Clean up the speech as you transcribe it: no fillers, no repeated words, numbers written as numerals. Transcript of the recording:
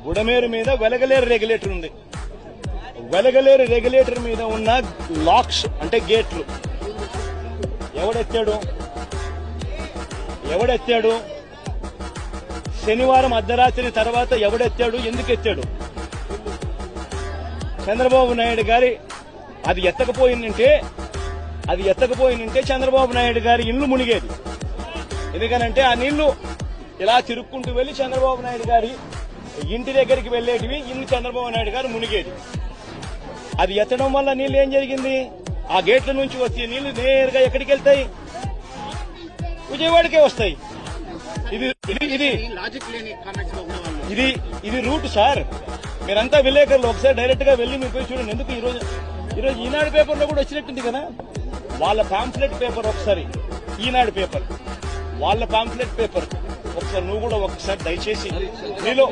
బుడమేరు మీద వెలగలేరు రెగ్యులేటర్ ఉంది. వెలగలేరు రెగ్యులేటర్ మీద ఉన్న లాక్స్ అంటే గేట్లు ఎవడెత్తాడు? శనివారం అర్ధరాత్రి తర్వాత ఎవడెత్తాడు? ఎందుకు ఎత్తాడు? చంద్రబాబు నాయుడు గారి అది ఎత్తకపోయిందంటే చంద్రబాబు నాయుడు గారి ఇల్లు మునిగేది. ఎందుకనంటే ఆ నీళ్లు ఇలా తిరుక్కుంటూ వెళ్లి చంద్రబాబు నాయుడు గారి ఇంటి దగ్గరికి వెళ్లేటివి, ఇల్లు చంద్రబాబు నాయుడు గారు మునిగేది. అది ఎత్తడం వల్ల నీళ్లు ఏం జరిగింది? ఆ గేట్ల నుంచి వచ్చే నీళ్లు నేరుగా ఎక్కడికి వెళ్తాయి? విజయవాడకే వస్తాయి. ఇది రూట్ సార్. మీరంతా విలేకరులు ఒకసారి డైరెక్ట్ గా వెళ్లి మీరు పోయి చూడండి. ఎందుకు ఈరోజు ఈనాడు పేపర్లో కూడా వచ్చినట్టుంది కదా వాళ్ళ పాంఫ్లెట్ పేపర్. ఒకసారి ఈనాడు పేపర్ వాళ్ళ పాంఫ్లెట్ పేపర్ ఒకసారి నువ్వు కూడా ఒకసారి దయచేసి మీలో